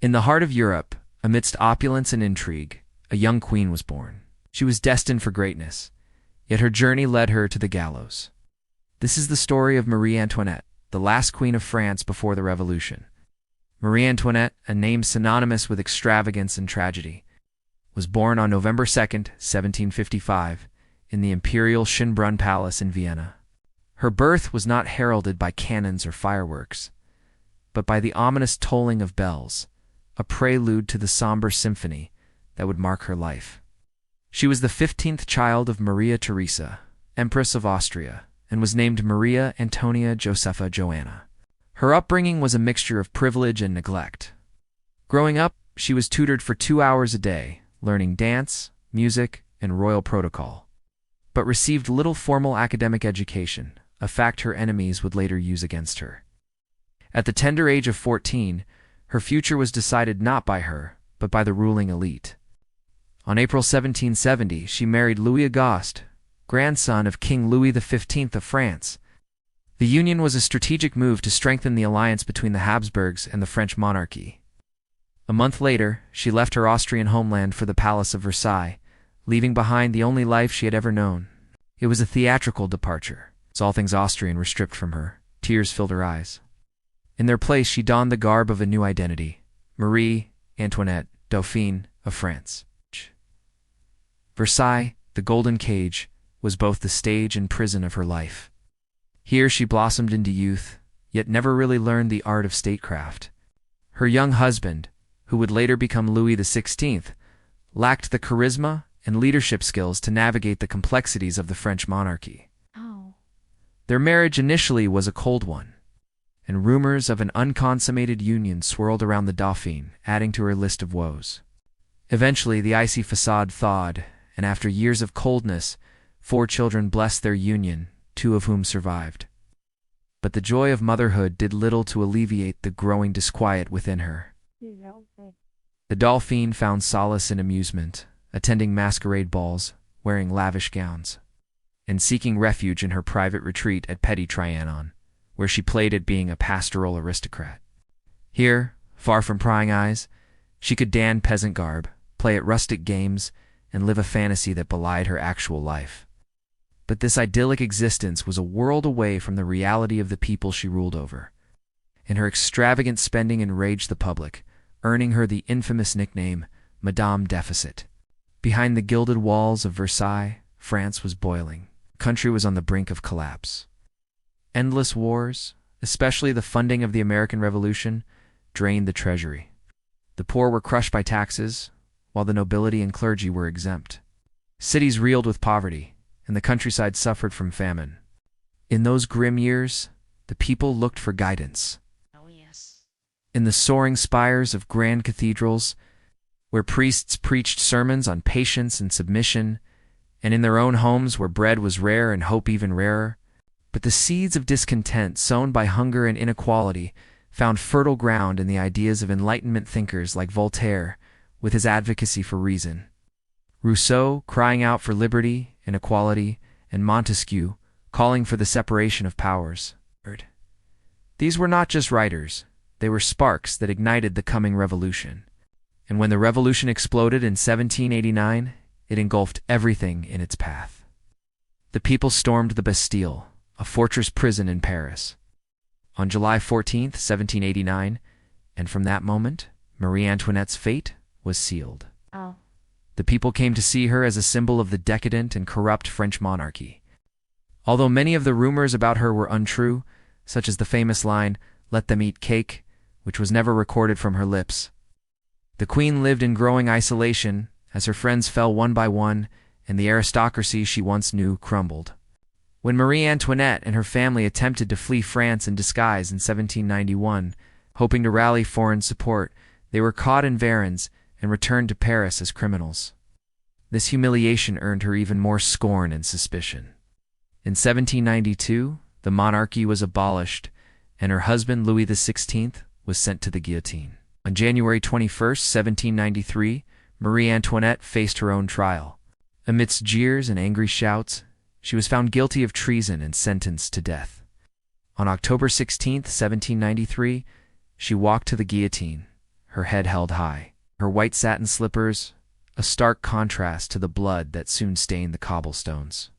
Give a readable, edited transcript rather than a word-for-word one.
In the heart of Europe, amidst opulence and intrigue, a young queen was born. She was destined for greatness, yet her journey led her to the gallows. This is the story of Marie Antoinette, the last queen of France before the Revolution. Marie Antoinette, a name synonymous with extravagance and tragedy, was born on November 2nd, 1755, in the imperial Schönbrunn Palace in Vienna. Her birth was not heralded by cannons or fireworks, but by the ominous tolling of bells, a prelude to the somber symphony that would mark her life. She was the 15th child of Maria Theresa, Empress of Austria, and was named Maria Antonia Josepha Joanna. Her upbringing was a mixture of privilege and neglect. Growing up, she was tutored for 2 hours a day, learning dance, music, and royal protocol, but received little formal academic education, a fact her enemies would later use against her. At the tender age of 14, her future was decided not by her, but by the ruling elite. On April 1770, she married Louis Auguste, grandson of King Louis XV of France. The union was a strategic move to strengthen the alliance between the Habsburgs and the French monarchy. A month later, she left her Austrian homeland for the Palace of Versailles, leaving behind the only life she had ever known. It was a theatrical departure. As all things Austrian were stripped from her, tears filled her eyes. In their place, she donned the garb of a new identity, Marie Antoinette, Dauphine of France. Versailles, the golden cage, was both the stage and prison of her life. Here she blossomed into youth, yet never really learned the art of statecraft. Her young husband, who would later become Louis XVI, lacked the charisma and leadership skills to navigate the complexities of the French monarchy. Their marriage initially was a cold one, and rumors of an unconsummated union swirled around the Dauphine, adding to her list of woes. Eventually, the icy facade thawed, and after years of coldness, 4 children blessed their union, 2 of whom survived. But the joy of motherhood did little to alleviate the growing disquiet within her. The Dauphine found solace in amusement, attending masquerade balls, wearing lavish gowns, and seeking refuge in her private retreat at Petit Trianon, where she played at being a pastoral aristocrat. Here, far from prying eyes, she could don peasant garb, play at rustic games, and live a fantasy that belied her actual life. But this idyllic existence was a world away from the reality of the people she ruled over, and her extravagant spending enraged the public, earning her the infamous nickname Madame Deficit. Behind the gilded walls of Versailles, France was boiling. The country was on the brink of collapse. Endless wars, especially the funding of the American Revolution, drained the treasury. The poor were crushed by taxes, while the nobility and clergy were exempt. Cities reeled with poverty, and the countryside suffered from famine. In those grim years, the people looked for guidance. In the soaring spires of grand cathedrals, where priests preached sermons on patience and submission, and in their own homes where bread was rare and hope even rarer. But the seeds of discontent sown by hunger and inequality found fertile ground in the ideas of Enlightenment thinkers like Voltaire, with his advocacy for reason, Rousseau crying out for liberty and equality, and Montesquieu calling for the separation of powers. These were not just writers, they were sparks that ignited the coming revolution. And when the revolution exploded in 1789, it engulfed everything in its path. The people stormed the Bastille, a fortress prison in Paris, on July 14, 1789, and from that moment, Marie Antoinette's fate was sealed. The people came to see her as a symbol of the decadent and corrupt French monarchy. Although many of the rumors about her were untrue, such as the famous line, "Let them eat cake," which was never recorded from her lips, the queen lived in growing isolation as her friends fell one by one and the aristocracy she once knew crumbled. When Marie Antoinette and her family attempted to flee France in disguise in 1791, hoping to rally foreign support, they were caught in Varennes and returned to Paris as criminals. This humiliation earned her even more scorn and suspicion. In 1792, the monarchy was abolished, and her husband Louis XVI was sent to the guillotine. On January 21, 1793, Marie Antoinette faced her own trial. Amidst jeers and angry shouts, she was found guilty of treason and sentenced to death. On October 16, 1793, she walked to the guillotine, her head held high. Her white satin slippers, a stark contrast to the blood that soon stained the cobblestones.